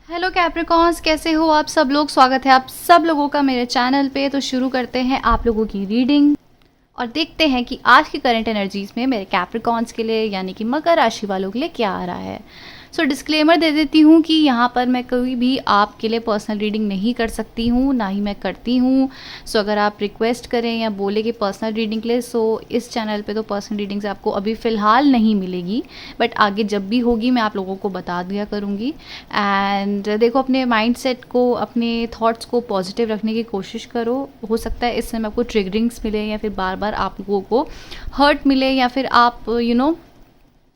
Hello Capricorns, कैसे हो आप सब लोग। स्वागत है आप सब लोगों का मेरे चैनल पे। तो शुरू करते हैं आप लोगों की रीडिंग और देखते हैं कि आज की करंट एनर्जीज में मेरे कैप्रिकॉन्स के लिए यानी कि मकर राशि वालों के लिए क्या आ रहा है। सो डिस्क्लेमर दे देती हूँ कि यहाँ पर मैं कोई भी आपके लिए पर्सनल रीडिंग नहीं कर सकती हूँ, ना ही मैं करती हूँ। सो अगर आप रिक्वेस्ट करें या बोले कि पर्सनल रीडिंग के लिए, सो इस चैनल पे तो पर्सनल रीडिंग्स आपको अभी फ़िलहाल नहीं मिलेगी, बट आगे जब भी होगी मैं आप लोगों को बता दिया करूँगी। एंड देखो, अपने माइंड सेट को, अपने थॉट्स को पॉजिटिव रखने की कोशिश करो। हो सकता है इससे आपको ट्रिगरिंग्स मिले या फिर बार बार आप लोगों को हर्ट मिले, या फिर आप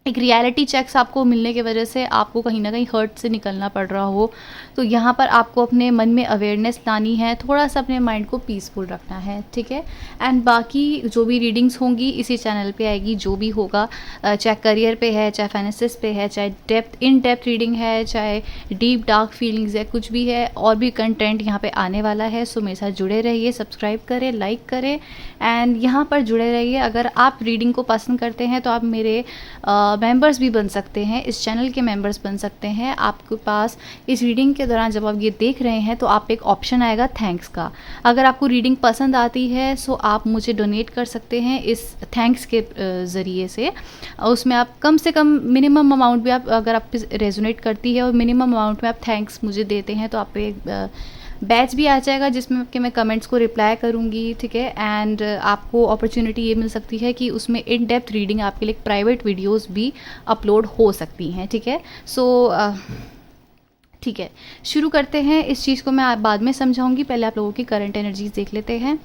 एक रियलिटी चेक्स आपको मिलने की वजह से आपको कहीं ना कहीं हर्ट से निकलना पड़ रहा हो। तो यहाँ पर आपको अपने मन में अवेयरनेस लानी है, थोड़ा सा अपने माइंड को पीसफुल रखना है, ठीक है। एंड बाकी जो भी रीडिंग्स होंगी इसी चैनल पे आएगी, जो भी होगा, चाहे करियर पे है, चाहे फाइनेंसिस पे है, चाहे इन डेप्थ रीडिंग है, चाहे डीप डार्क फीलिंग्स है, कुछ भी है, और भी कंटेंट यहाँ पे आने वाला है। सो मेरे साथ जुड़े रहिए, सब्सक्राइब करें, लाइक करें एंड यहाँ पर जुड़े रहिए। अगर आप रीडिंग को पसंद करते हैं तो आप मेरे मेंबर्स भी बन सकते हैं, इस चैनल के मेंबर्स बन सकते हैं। आपके पास इस रीडिंग के दौरान जब आप ये देख रहे हैं तो आप एक ऑप्शन आएगा थैंक्स का। अगर आपको रीडिंग पसंद आती है सो आप मुझे डोनेट कर सकते हैं इस थैंक्स के ज़रिए से। उसमें आप कम से कम मिनिमम अमाउंट भी, आप अगर आप रेजोनेट करती है और मिनिमम अमाउंट में आप थैंक्स मुझे देते हैं तो आप एक बैच भी आ जाएगा जिसमें कि मैं कमेंट्स को रिप्लाई करूँगी, ठीक है। एंड आपको अपॉर्चुनिटी ये मिल सकती है कि उसमें इन डेप्थ रीडिंग आपके लिए प्राइवेट वीडियोस भी अपलोड हो सकती हैं, ठीक है। सो ठीक है, शुरू करते हैं। इस चीज़ को मैं बाद में समझाऊंगी, पहले आप लोगों की करंट एनर्जीज देख लेते हैं।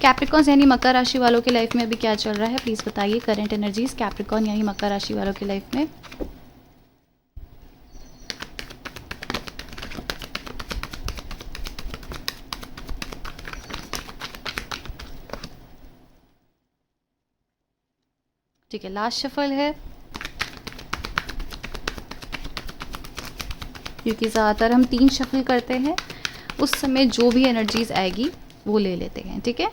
कैप्रिकॉन्स यानी मकर राशि वालों की लाइफ में अभी क्या चल रहा है, प्लीज़ बताइए। करंट एनर्जीज कैप्रिकॉन यानी मकर राशि वालों की लाइफ में। ठीक है, लास्ट शफल है, क्योंकि ज़्यादातर हम 3 शफल करते हैं, उस समय जो भी एनर्जीज आएगी वो ले लेते हैं, ठीक है।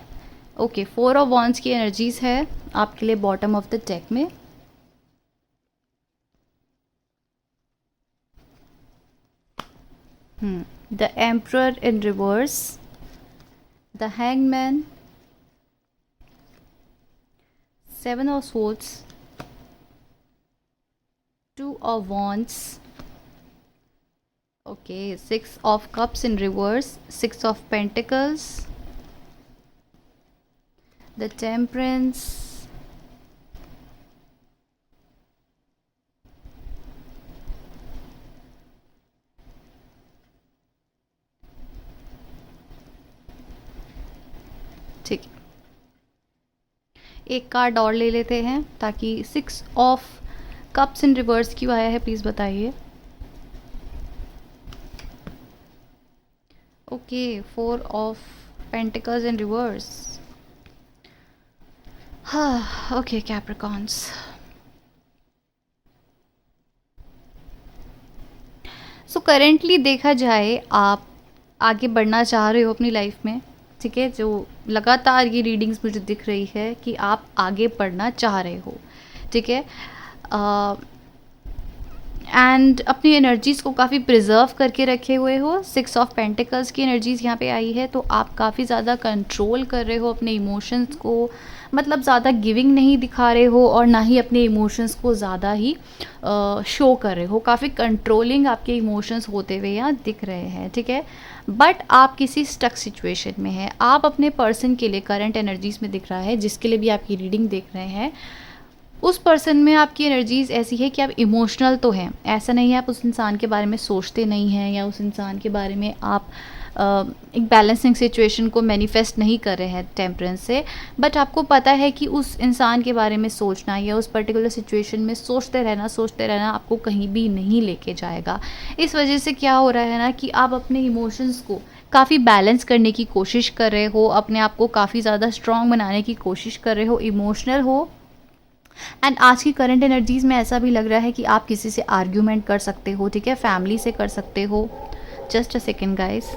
ओके, 4 ऑफ वॉन्ड्स की एनर्जीज है आपके लिए बॉटम ऑफ द डेक में। The emperor in reverse, the hangman, 7 of swords, 2 of wands, okay, 6 of cups in reverse, 6 of pentacles, the temperance, ठीक है। एक कार्ड और ले लेते हैं ताकि 6 ऑफ कप्स इन रिवर्स क्यों आया है, प्लीज़ बताइए। Okay, 4 of pentacles in reverse. हाँ, ओके कैप्रिकॉन्स, सो करेंटली देखा जाए आप आगे बढ़ना चाह रहे हो अपनी लाइफ में, ठीक है। जो लगातार ये रीडिंग्स मुझे दिख रही है कि आप आगे बढ़ना चाह रहे हो, ठीक है। एंड अपनी एनर्जीज़ को काफ़ी प्रिजर्व करके रखे हुए हो। 6 ऑफ पेंटिकल्स की एनर्जीज़ यहाँ पे आई है, तो आप काफ़ी ज़्यादा कंट्रोल कर रहे हो अपने इमोशंस को, मतलब ज़्यादा गिविंग नहीं दिखा रहे हो और ना ही अपने इमोशंस को ज़्यादा ही शो कर रहे हो। काफ़ी कंट्रोलिंग आपके इमोशंस होते हुए यहाँ दिख रहे हैं, ठीक है। बट आप किसी स्टक सिचुएशन में हैं। आप अपने पर्सन के लिए करंट एनर्जीज़ में दिख रहा है, जिसके लिए भी आपकी रीडिंग देख रहे हैं, उस पर्सन में आपकी एनर्जीज़ ऐसी है कि आप इमोशनल तो हैं, ऐसा नहीं है आप उस इंसान के बारे में सोचते नहीं हैं या उस इंसान के बारे में आप एक बैलेंसिंग सिचुएशन को मैनिफेस्ट नहीं कर रहे हैं टेम्परेंस से, बट आपको पता है कि उस इंसान के बारे में सोचना या उस पर्टिकुलर सिचुएशन में सोचते रहना आपको कहीं भी नहीं लेके जाएगा। इस वजह से क्या हो रहा है ना कि आप अपने इमोशंस को काफ़ी बैलेंस करने की कोशिश कर रहे हो, अपने आप को काफ़ी ज़्यादा स्ट्रॉन्ग बनाने की कोशिश कर रहे हो, इमोशनल हो। एंड आज की करंट एनर्जीज़ में ऐसा भी लग रहा है कि आप किसी से आर्ग्यूमेंट कर सकते हो, ठीक है, फैमिली से कर सकते हो। जस्ट अ सेकेंड गाइस,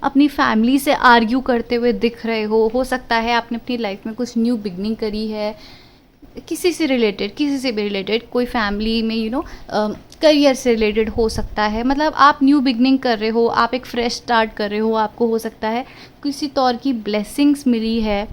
अपनी फैमिली से आर्ग्यू करते हुए दिख रहे हो सकता है आपने अपनी लाइफ में कुछ न्यू बिगनिंग करी है, किसी से भी रिलेटेड कोई फैमिली में करियर से रिलेटेड हो सकता है, मतलब आप न्यू बिगनिंग कर रहे हो, आप एक फ्रेश स्टार्ट कर रहे हो, आपको हो सकता है किसी तौर की ब्लेसिंग्स मिली है,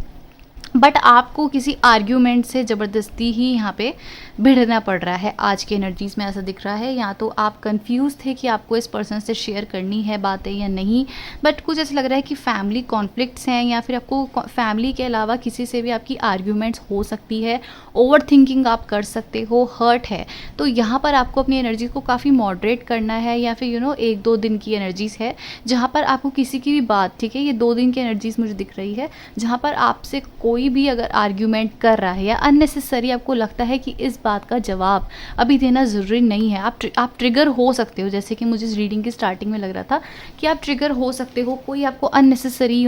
बट आपको किसी आर्ग्यूमेंट से ज़बरदस्ती ही यहाँ पे भिड़ना पड़ रहा है। आज के एनर्जीज़ में ऐसा दिख रहा है, या तो आप कंफ्यूज थे कि आपको इस पर्सन से शेयर करनी है बातें या नहीं, बट कुछ ऐसा लग रहा है कि फैमिली कॉन्फ्लिक्ट्स हैं, या फिर आपको फैमिली के अलावा किसी से भी आपकी आर्ग्यूमेंट्स हो सकती है, ओवर थिंकिंग आप कर सकते हो, हर्ट है। तो यहाँ पर आपको अपनी एनर्जी को काफ़ी मॉडरेट करना है, या फिर एक दो दिन की एनर्जीज़ है जहाँ पर आपको किसी की भी बात, ठीक है, ये 2 दिन की एनर्जीज़ मुझे दिख रही है, जहाँ पर आपसे कोई भी अगर आर्ग्यूमेंट कर रहा है या अननेसेसरी आपको लगता है कि इस बात का जवाब अभी देना ज़रूरी नहीं है, आप ट्रिगर हो सकते हो, जैसे कि मुझे इस रीडिंग की स्टार्टिंग में लग रहा था कि आप ट्रिगर हो सकते हो, कोई आपको अननेसेसरी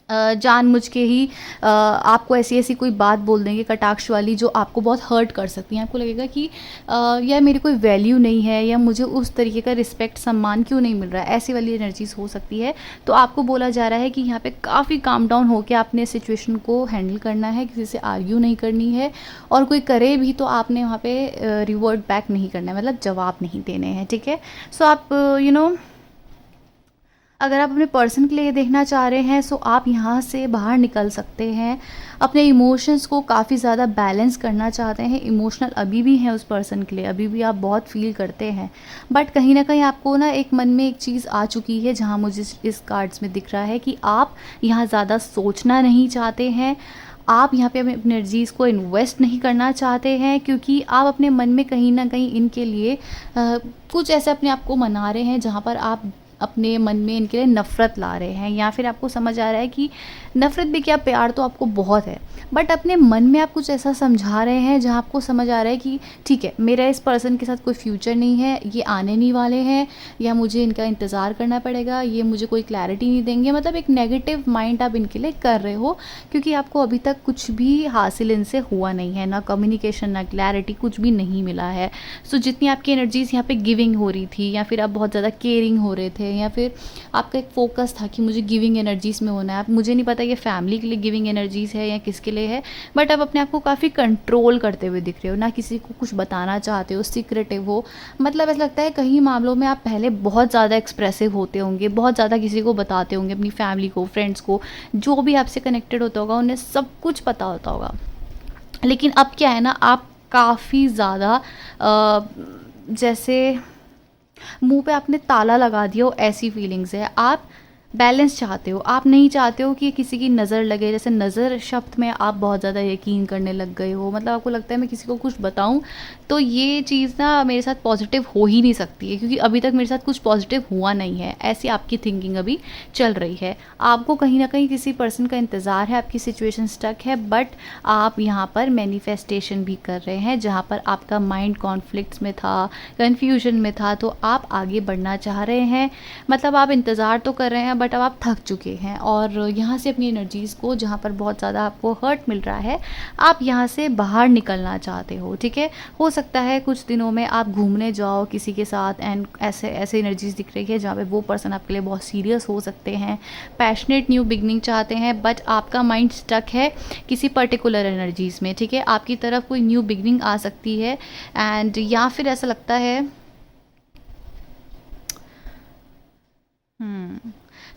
जानबूझ के ही आपको ऐसी ऐसी कोई बात बोल देंगे कटाक्ष वाली, जो आपको बहुत हर्ट कर सकती हैं। आपको लगेगा कि यार मेरी कोई वैल्यू नहीं है, या मुझे उस तरीके का रिस्पेक्ट सम्मान क्यों नहीं मिल रहा है, ऐसी वाली एनर्जीज हो सकती है। तो आपको बोला जा रहा है कि यहाँ पे काफ़ी काम डाउन होकर आपने सिचुएशन को हैंडल करना है, किसी से आर्ग्यू नहीं करनी है, और कोई करे भी तो आपने वहाँ पे रिवर्ट बैक नहीं करना है, मतलब जवाब नहीं देने हैं, ठीक है। सो आप अगर आप अपने पर्सन के लिए देखना चाह रहे हैं, सो आप यहाँ से बाहर निकल सकते हैं। अपने इमोशंस को काफ़ी ज़्यादा बैलेंस करना चाहते हैं, इमोशनल अभी भी हैं उस पर्सन के लिए, अभी भी आप बहुत फील करते हैं, बट कहीं ना कहीं आपको ना एक मन में एक चीज़ आ चुकी है, जहाँ मुझे इस कार्ड्स में दिख रहा है कि आप यहाँ ज़्यादा सोचना नहीं चाहते हैं, आप यहाँ पे अपनी एनर्जीज़ को इन्वेस्ट नहीं करना चाहते हैं, क्योंकि आप अपने मन में कहीं ना कहीं इनके लिए कुछ ऐसे अपने आप को मना रहे हैं, जहाँ पर आप अपने मन में इनके लिए नफ़रत ला रहे हैं, या फिर आपको समझ आ रहा है कि नफ़रत भी क्या, प्यार तो आपको बहुत है, बट अपने मन में आप कुछ ऐसा समझा रहे हैं जहाँ आपको समझ आ रहा है कि ठीक है, मेरा इस पर्सन के साथ कोई फ्यूचर नहीं है, ये आने नहीं वाले हैं, या मुझे इनका इंतज़ार करना पड़ेगा, ये मुझे कोई क्लैरिटी नहीं देंगे, मतलब एक नेगेटिव माइंड आप इनके लिए कर रहे हो, क्योंकि आपको अभी तक कुछ भी हासिल इनसे हुआ नहीं है, ना कम्युनिकेशन, ना क्लैरिटी, कुछ भी नहीं मिला है। सो जितनी आपकी एनर्जीज़ यहाँ पे गिविंग हो रही थी, या फिर आप बहुत ज़्यादा केयरिंग हो रहे थे, या फिर आपका एक फोकस था कि मुझे गिविंग एनर्जीज़ में होना है, आप, मुझे नहीं पता ये फैमिली के लिए गिविंग एनर्जीज़ है या किसके लिए है, बट आप अपने आप को काफ़ी कंट्रोल करते हुए दिख रहे हो, ना किसी को कुछ बताना चाहते हो, सीक्रेटिव हो, मतलब ऐसा लगता है कहीं मामलों में आप पहले बहुत ज़्यादा एक्सप्रेसिव होते होंगे, बहुत ज़्यादा किसी को बताते होंगे, अपनी फैमिली को, फ्रेंड्स को, जो भी आपसे कनेक्टेड होता होगा उन्हें सब कुछ पता होता होगा, लेकिन अब क्या है ना, आप काफ़ी ज़्यादा जैसे मुंह पे आपने ताला लगा दिया हो, ऐसी फीलिंग्स है। आप बैलेंस चाहते हो, आप नहीं चाहते हो कि किसी की नज़र लगे, जैसे नज़र शब्द में आप बहुत ज़्यादा यकीन करने लग गए हो, मतलब आपको लगता है मैं किसी को कुछ बताऊं तो ये चीज़ ना मेरे साथ पॉजिटिव हो ही नहीं सकती है, क्योंकि अभी तक मेरे साथ कुछ पॉजिटिव हुआ नहीं है, ऐसी आपकी थिंकिंग अभी चल रही है। आपको कहीं ना कहीं किसी पर्सन का इंतज़ार है, आपकी सिचुएशन स्टक है, बट आप यहाँ पर मैनिफेस्टेशन भी कर रहे हैं, जहाँ पर आपका माइंड कॉन्फ्लिक्ट्स में था, कन्फ्यूजन में था, तो आप आगे बढ़ना चाह रहे हैं, मतलब आप इंतज़ार तो कर रहे हैं, बट अब आप थक चुके हैं, और यहाँ से अपनी एनर्जीज़ को, जहाँ पर बहुत ज़्यादा आपको हर्ट मिल रहा है, आप यहाँ से बाहर निकलना चाहते हो, ठीक है। हो सकता है कुछ दिनों में आप घूमने जाओ किसी के साथ, एंड ऐसे ऐसे एनर्जीज़ दिख रही है जहाँ पे वो पर्सन आपके लिए बहुत सीरियस हो सकते हैं, पैशनेट न्यू बिगनिंग चाहते हैं, बट आपका माइंड स्टक है किसी पर्टिकुलर एनर्जीज़ में, ठीक है। आपकी तरफ कोई न्यू बिगनिंग आ सकती है, एंड या फिर ऐसा लगता है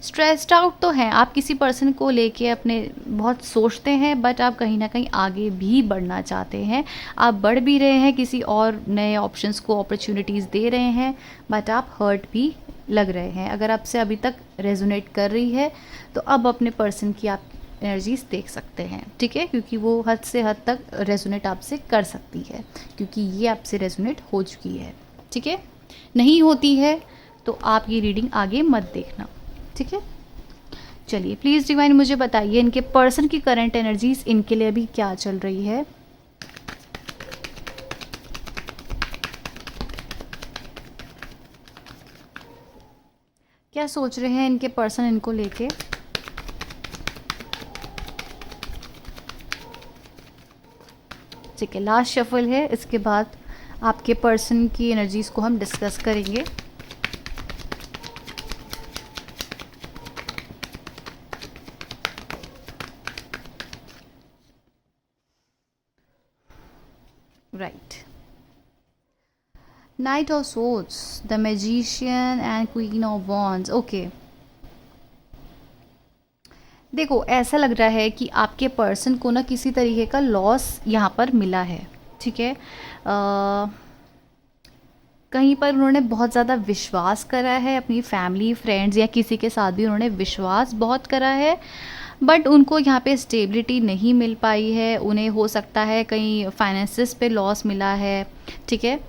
स्ट्रेस्ड आउट तो हैं आप किसी पर्सन को लेके, अपने बहुत सोचते हैं, बट आप कहीं ना कहीं आगे भी बढ़ना चाहते हैं, आप बढ़ भी रहे हैं, किसी और नए ऑप्शंस को अपॉर्चुनिटीज़ दे रहे हैं, बट आप हर्ट भी लग रहे हैं। अगर आपसे अभी तक रेजोनेट कर रही है तो अब अपने पर्सन की आप एनर्जीज देख सकते हैं, ठीक है, क्योंकि वो हद से हद तक रेजोनेट आपसे कर सकती है, क्योंकि ये आपसे रेजोनेट हो चुकी है, ठीक है। नहीं होती है तो आप ये रीडिंग आगे मत देखना, ठीक है। चलिए प्लीज़ डिवाइन मुझे बताइए इनके पर्सन की करंट एनर्जीज इनके लिए अभी क्या चल रही है। क्या सोच रहे हैं इनके पर्सन इनको लेके। ठीक है, लास्ट शफल है, इसके बाद आपके पर्सन की एनर्जीज को हम डिस्कस करेंगे। Right, night of swords, the magician and queen of wands. Okay, देखो ऐसा लग रहा है कि आपके पर्सन को ना किसी तरीके का लॉस यहाँ पर मिला है, ठीक है। कहीं पर उन्होंने बहुत ज़्यादा विश्वास करा है, अपनी फैमिली फ्रेंड्स या किसी के साथ भी उन्होंने विश्वास बहुत करा है, बट उनको यहाँ पे स्टेबिलिटी नहीं मिल पाई है। उन्हें हो सकता है कहीं फाइनेंसिस पे लॉस मिला है, ठीक है।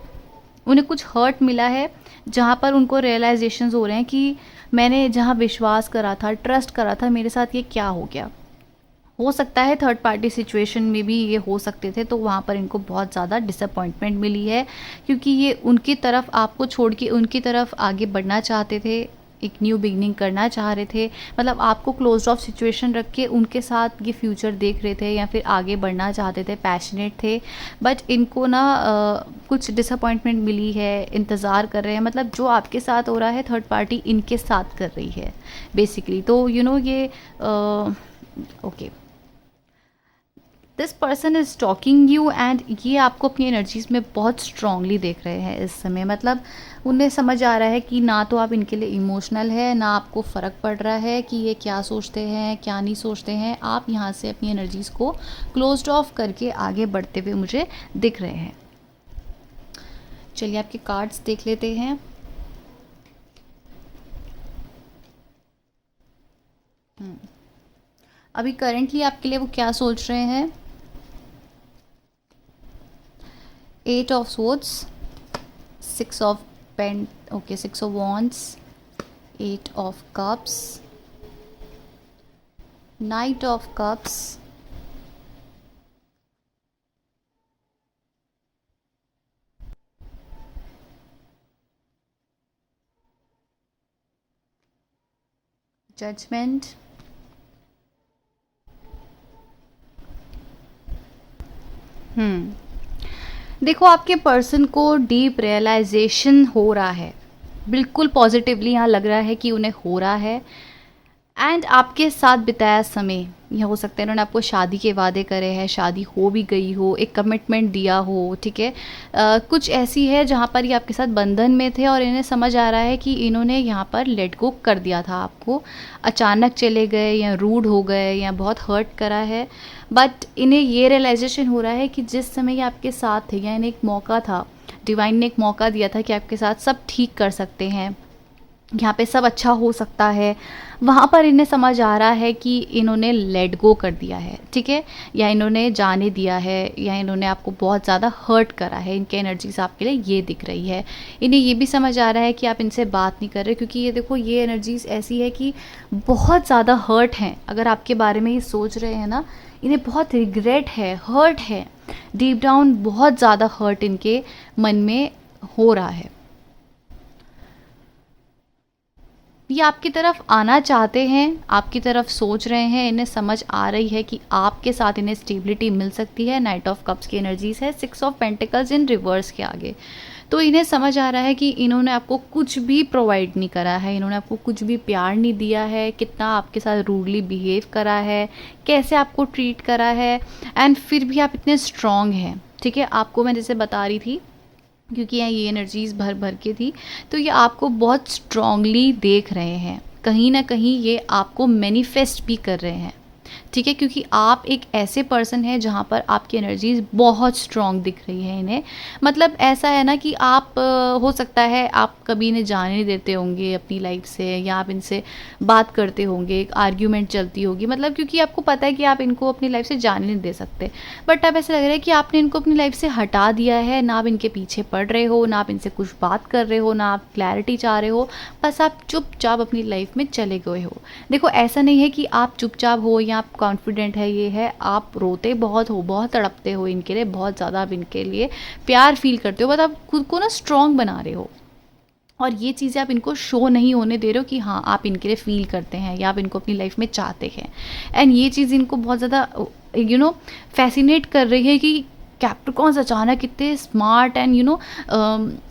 उन्हें कुछ हर्ट मिला है, जहाँ पर उनको रियलाइजेशंस हो रहे हैं कि मैंने जहाँ विश्वास करा था, ट्रस्ट करा था, मेरे साथ ये क्या हो गया। हो सकता है थर्ड पार्टी सिचुएशन में भी ये हो सकते थे, तो वहाँ पर इनको बहुत ज़्यादा डिसअपॉइंटमेंट मिली है, क्योंकि ये उनकी तरफ, आपको छोड़ के उनकी तरफ आगे बढ़ना चाहते थे, एक न्यू बिगनिंग करना चाह रहे थे। मतलब आपको क्लोज ऑफ सिचुएशन रख के उनके साथ ये फ्यूचर देख रहे थे या फिर आगे बढ़ना चाहते थे, पैशनेट थे, बट इनको ना कुछ डिसअपॉइंटमेंट मिली है, इंतज़ार कर रहे हैं। मतलब जो आपके साथ हो रहा है थर्ड पार्टी इनके साथ कर रही है बेसिकली। तो ये okay, this person is talking you and ये आपको अपनी एनर्जीज़ में बहुत स्ट्रांगली देख रहे हैं इस समय। मतलब उन्हें समझ आ रहा है कि ना तो आप इनके लिए इमोशनल है, ना आपको फ़र्क पड़ रहा है कि ये क्या सोचते हैं क्या नहीं सोचते हैं। आप यहाँ से अपनी एनर्जीज़ को क्लोज्ड ऑफ करके आगे बढ़ते हुए मुझे दिख रहे हैं। चलिए आपके कार्ड्स देख लेते हैं। अभी करेंटली आपके लिए वो क्या सोच रहे हैं। 8 of swords, 6 of okay, 6 of wands, 8 of cups, Knight of cups, Judgment, देखो आपके पर्सन को डीप रियलाइजेशन हो रहा है, बिल्कुल पॉजिटिवली यहाँ लग रहा है कि उन्हें हो रहा है। एंड आपके साथ बिताया समय, यह हो सकता है इन्होंने आपको शादी के वादे करे हैं, शादी हो भी गई हो, एक कमिटमेंट दिया हो, ठीक है। कुछ ऐसी है जहाँ पर ये आपके साथ बंधन में थे और इन्हें समझ आ रहा है कि इन्होंने यहाँ पर लेट गो कर दिया था आपको, अचानक चले गए या रूड हो गए या बहुत हर्ट करा है। बट इन्हें ये रियलाइजेशन हो रहा है कि जिस समय ये आपके साथ थे या इन्हें एक मौका था, डिवाइन ने एक मौका दिया था कि आपके साथ सब ठीक कर सकते हैं, यहाँ पे सब अच्छा हो सकता है, वहाँ पर इन्हें समझ आ रहा है कि इन्होंने लेट गो कर दिया है, ठीक है, या इन्होंने जाने दिया है, या इन्होंने आपको बहुत ज़्यादा हर्ट करा है। इनके एनर्जीज आपके लिए ये दिख रही है। इन्हें ये भी समझ आ रहा है कि आप इनसे बात नहीं कर रहे, क्योंकि ये देखो ये एनर्जीज ऐसी है कि बहुत ज़्यादा हर्ट हैं। अगर आपके बारे में ये सोच रहे हैं ना, इन्हें बहुत रिग्रेट है, हर्ट है, डीप डाउन बहुत ज़्यादा हर्ट इनके मन में हो रहा है। ये आपकी तरफ आना चाहते हैं, आपकी तरफ सोच रहे हैं, इन्हें समझ आ रही है कि आपके साथ इन्हें स्टेबिलिटी मिल सकती है। नाइट ऑफ कप्स की एनर्जीज है, 6 ऑफ पेंटिकल्स इन रिवर्स के आगे। तो इन्हें समझ आ रहा है कि इन्होंने आपको कुछ भी प्रोवाइड नहीं करा है, इन्होंने आपको कुछ भी प्यार नहीं दिया है, कितना आपके साथ रूडली बिहेव करा है, कैसे आपको ट्रीट करा है, एंड फिर भी आप इतने स्ट्रॉन्ग हैं, ठीक है। आपको मैं जैसे बता रही थी, क्योंकि यहाँ ये एनर्जीज़ भर भर के थी, तो ये आपको बहुत स्ट्रांगली देख रहे हैं। कहीं ना कहीं ये आपको मैनिफेस्ट भी कर रहे हैं, ठीक है, क्योंकि आप एक ऐसे पर्सन हैं जहाँ पर आपकी एनर्जीज बहुत स्ट्रॉन्ग दिख रही है इन्हें। मतलब ऐसा है ना कि आप हो सकता है आप कभी इन्हें जाने नहीं देते होंगे अपनी लाइफ से, या आप इनसे बात करते होंगे, एक आर्ग्यूमेंट चलती होगी, मतलब क्योंकि आपको पता है कि आप इनको अपनी लाइफ से जाने नहीं दे सकते। बट अब ऐसा लग रहा है कि आपने इनको अपनी लाइफ से हटा दिया है, ना आप इनके पीछे पड़ रहे हो, ना आप इनसे कुछ बात कर रहे हो, ना आप क्लैरिटी चाह रहे हो, बस आप चुपचाप अपनी लाइफ में चले गए हो। देखो ऐसा नहीं है कि आप चुपचाप हो या आप कॉन्फिडेंट है, ये है आप रोते बहुत हो, बहुत तड़पते हो इनके लिए, बहुत ज़्यादा आप इनके लिए प्यार फील करते हो, बट आप खुद को ना स्ट्रॉन्ग बना रहे हो, और ये चीज़ें आप इनको शो नहीं होने दे रहे हो कि हाँ आप इनके लिए फील करते हैं या आप इनको अपनी लाइफ में चाहते हैं। एंड ये चीज़ इनको बहुत ज़्यादा फैसिनेट कर रही है कि कैप्रिकॉन्स अचानक इतने स्मार्ट एंड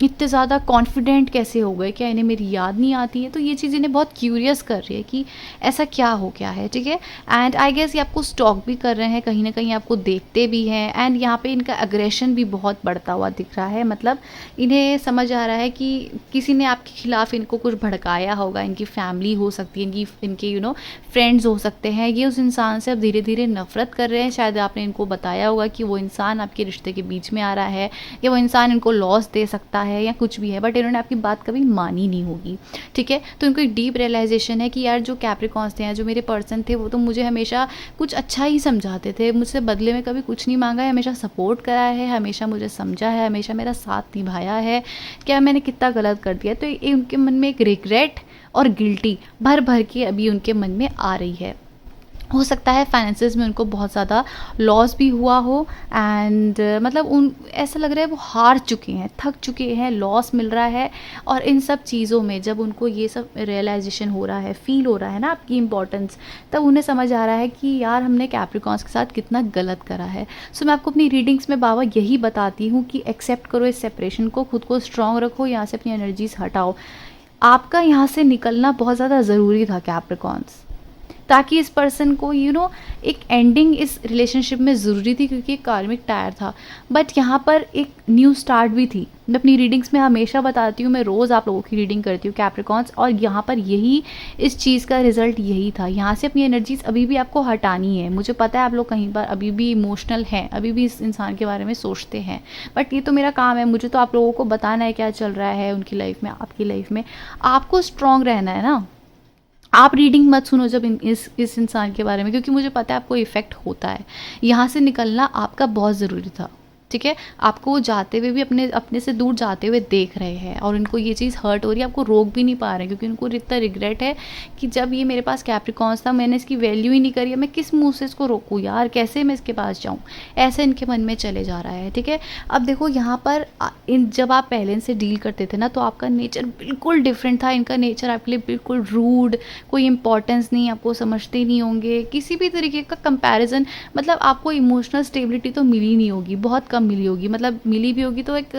इतने ज़्यादा कॉन्फिडेंट कैसे हो गए, क्या इन्हें मेरी याद नहीं आती है? तो ये चीज़ इन्हें बहुत क्यूरियस कर रही है कि ऐसा क्या हो गया है, ठीक है। एंड आई गेस ये आपको स्टॉक भी कर रहे हैं, कहीं ना कहीं आपको देखते भी हैं, एंड यहाँ पे इनका अग्रेशन भी बहुत बढ़ता हुआ दिख रहा है। मतलब इन्हें समझ आ रहा है कि किसी ने आपके खिलाफ इनको कुछ भड़काया होगा, इनकी फैमिली हो सकती है, इनके फ्रेंड्स हो सकते हैं। ये उस इंसान से अब धीरे धीरे नफरत कर रहे हैं। शायद आपने इनको बताया होगा कि वो इंसान आपके रिश्ते के बीच में आ रहा है, या वो इंसान इनको लॉस दे सकता है या कुछ भी है, बट इन्होंने आपकी बात कभी मानी नहीं होगी, ठीक है। तो इनको एक डीप रियलाइजेशन है कि यार जो कैप्रिकॉन्स थे या जो मेरे पर्सन थे वो तो मुझे हमेशा कुछ अच्छा ही समझाते थे, मुझसे बदले में कभी कुछ नहीं मांगा है, हमेशा सपोर्ट करा है, हमेशा मुझे समझा है, हमेशा मेरा साथ निभाया है। क्या मैंने कितना गलत कर दिया? तो ये उनके मन में एक रिग्रेट और गिल्टी भर भर के अभी उनके मन में आ रही है। हो सकता है फाइनेंसेस में उनको बहुत ज़्यादा लॉस भी हुआ हो, एंड मतलब उन ऐसा लग रहा है वो हार चुके हैं, थक चुके हैं, लॉस मिल रहा है। और इन सब चीज़ों में जब उनको ये सब रियलाइजेशन हो रहा है, फील हो रहा है ना आपकी इंपॉर्टेंस, तब उन्हें समझ आ रहा है कि यार हमने कैप्रिकॉन्स के साथ कितना गलत करा है। सो मैं आपको अपनी रीडिंग्स में बाबा यही बताती हूँ कि एक्सेप्ट करो इस सेपरेशन को, खुद को स्ट्रॉन्ग रखो, यहाँ से अपनी एनर्जीज हटाओ। आपका यहाँ से निकलना बहुत ज़्यादा ज़रूरी था कैप्रिकॉन्स, ताकि इस पर्सन को एक एंडिंग इस रिलेशनशिप में ज़रूरी थी, क्योंकि एक कार्मिक टायर था। बट यहाँ पर एक न्यू स्टार्ट भी थी। मैं अपनी रीडिंग्स में हमेशा बताती हूँ, मैं रोज़ आप लोगों की रीडिंग करती हूँ कैप्रिकॉन्स, और यहाँ पर यही इस चीज़ का रिजल्ट यही था। यहाँ से अपनी एनर्जीज अभी भी आपको हटानी है। मुझे पता है आप लोग कहीं पर अभी भी इमोशनल हैं, अभी भी इस इंसान के बारे में सोचते हैं, बट ये तो मेरा काम है, मुझे तो आप लोगों को बताना है क्या चल रहा है उनकी लाइफ में, आपकी लाइफ में। आपको स्ट्रॉन्ग रहना है ना। आप रीडिंग मत सुनो जब इस इंसान के बारे में, क्योंकि मुझे पता है आपको इफ़ेक्ट होता है। यहाँ से निकलना आपका बहुत ज़रूरी था, ठीक है। आपको वो जाते हुए भी अपने से दूर जाते हुए देख रहे हैं, और उनको ये चीज़ हर्ट हो रही है, आपको रोक भी नहीं पा रहे हैं, क्योंकि उनको इतना रिग्रेट है कि जब ये मेरे पास कैप्रिकॉन्स था मैंने इसकी वैल्यू ही नहीं करी है, मैं किस मुंह से इसको रोकूँ यार, कैसे मैं इसके पास जाऊँ, ऐसे इनके मन में चले जा रहा है, ठीक है। अब देखो यहाँ पर जब आप पहले इनसे डील करते थे ना, तो आपका नेचर बिल्कुल डिफरेंट था। इनका नेचर आपके लिए बिल्कुल रूड, कोई इंपॉर्टेंस नहीं, आपको समझते नहीं होंगे, किसी भी तरीके का कंपैरिजन, मतलब आपको इमोशनल स्टेबिलिटी तो मिली नहीं होगी, बहुत कम मिली होगी। मतलब मिली भी होगी तो एक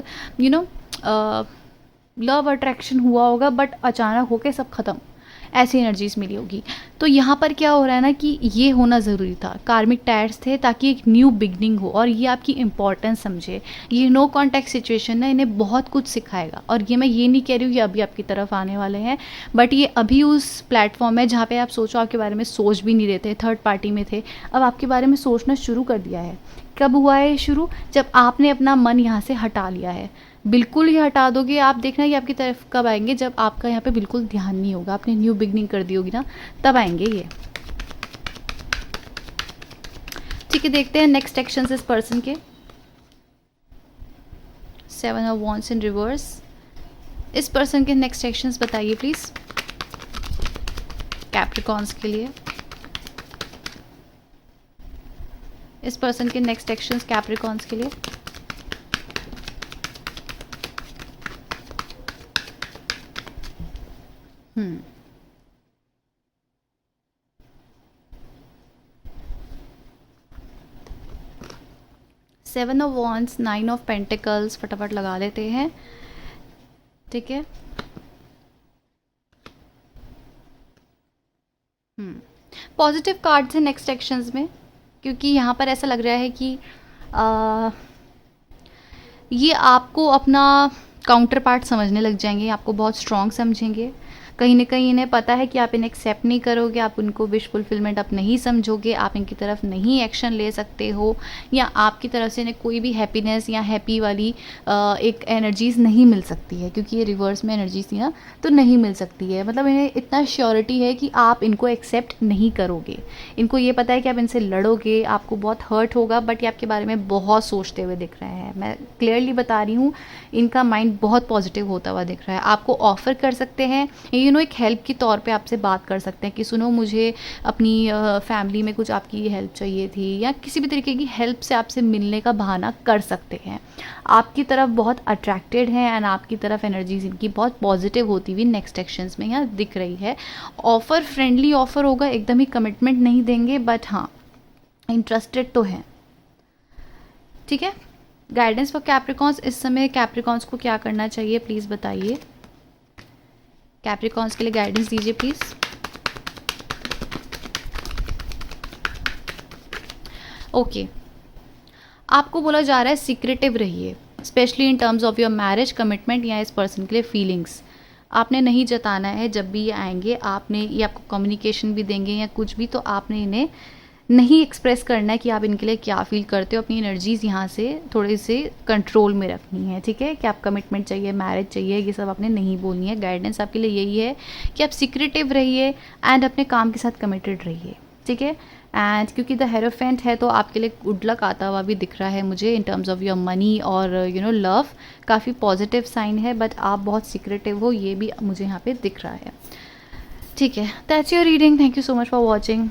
लव अट्रैक्शन हुआ होगा, बट अचानक होके सब खत्म, ऐसी एनर्जीज मिली होगी। तो यहाँ पर क्या हो रहा है ना कि ये होना ज़रूरी था, कार्मिक टायर्स थे, ताकि एक न्यू बिगनिंग हो, और ये आपकी इंपॉर्टेंस समझे। ये नो कॉन्टैक्ट सिचुएशन ना इन्हें बहुत कुछ सिखाएगा, और ये मैं ये नहीं कह रही हूँ कि अभी आपकी तरफ आने वाले हैं, बट ये अभी उस प्लेटफॉर्म है जहाँ पे आप सोचो आपके बारे में सोच भी नहीं रहे थे, थर्ड पार्टी में थे, अब आपके बारे में सोचना शुरू कर दिया है। कब हुआ है शुरू? जब आपने अपना मन यहाँ से हटा लिया है। बिल्कुल ही हटा दोगे, आप देखना ये आपकी तरफ कब आएंगे, जब आपका यहाँ पे बिल्कुल ध्यान नहीं होगा, आपने न्यू बिगनिंग कर दी होगी ना, तब आएंगे ये, ठीक है। देखते हैं नेक्स्ट एक्शंस इस पर्सन के। 7 ऑफ वॉन्ड्स इन रिवर्स। इस पर्सन के नेक्स्ट एक्शंस बताइए प्लीज कैप्रिकॉन्स के लिए। इस पर्सन के नेक्स्ट एक्शंस कैप्रिकॉन्स के लिए। Seven of wands, 9 of pentacles, फटाफट लगा लेते हैं, ठीक है। पॉजिटिव कार्ड्स हैं नेक्स्ट एक्शंस में, क्योंकि यहाँ पर ऐसा लग रहा है कि ये आपको अपना काउंटर पार्ट समझने लग जाएंगे, आपको बहुत स्ट्रॉन्ग समझेंगे। कहीं ना कहीं इन्हें पता है कि आप इन्हें एक्सेप्ट नहीं करोगे, आप उनको विश फुलफिलमेंट आप नहीं समझोगे, आप इनकी तरफ नहीं एक्शन ले सकते हो, या आपकी तरफ से इन्हें कोई भी हैप्पीनेस या हैप्पी वाली एक एनर्जीज़ नहीं मिल सकती है, क्योंकि ये रिवर्स में एनर्जीज थी ना, तो नहीं मिल सकती है। मतलब इन्हें इतना श्योरिटी है कि आप इनको एक्सेप्ट नहीं करोगे। इनको ये पता है कि आप इनसे लड़ोगे, आपको बहुत हर्ट होगा, बट ये आपके बारे में बहुत सोचते हुए दिख रहे हैं। मैं क्लियरली बता रही हूँ, इनका माइंड बहुत पॉजिटिव होता हुआ दिख रहा है। आपको ऑफर कर सकते हैं, एक हेल्प के तौर पे आपसे बात कर सकते हैं कि सुनो मुझे अपनी फैमिली में कुछ आपकी हेल्प चाहिए थी, या किसी भी तरीके की हेल्प से आपसे मिलने का बहाना कर सकते हैं। आपकी तरफ बहुत अट्रैक्टेड हैं, एंड आपकी तरफ एनर्जीज इनकी बहुत पॉजिटिव होती हुई नेक्स्ट एक्शंस में यहाँ दिख रही है। ऑफ़र फ्रेंडली ऑफ़र होगा, एकदम ही कमिटमेंट नहीं देंगे, बट हाँ इंटरेस्टेड तो हैं, ठीक है। गाइडेंस फॉर कैप्रिकॉन्स, इस समय कैप्रिकॉन्स को क्या करना चाहिए प्लीज़ बताइए। कैप्रिकॉन्स के लिए गाइडेंस दीजिए प्लीज़। ओके, आपको बोला जा रहा है सीक्रेटिव रहिए, specially in terms of your marriage commitment या इस पर्सन के लिए फीलिंग्स आपने नहीं जताना है। जब भी ये आएंगे आपने, ये आपको कम्युनिकेशन भी देंगे या कुछ भी, तो आपने इन्हें नहीं एक्सप्रेस करना है कि आप इनके लिए क्या फील करते हो। अपनी एनर्जीज़ यहाँ से थोड़े से कंट्रोल में रखनी है, ठीक है। कि आप कमिटमेंट चाहिए, मैरिज चाहिए, ये सब आपने नहीं बोलनी है। गाइडेंस आपके लिए यही है कि आप सीक्रेटिव रहिए एंड अपने काम के साथ कमिटेड रहिए, ठीक है। एंड क्योंकि द हेरोफेंट है तो आपके लिए गुड लक आता हुआ भी दिख रहा है मुझे in terms of your money और लव। काफ़ी पॉजिटिव साइन है, बट आप बहुत सीक्रेटिव हो, ये भी मुझे यहाँ पे दिख रहा है, ठीक है। That's your reading. Thank you so much for watching.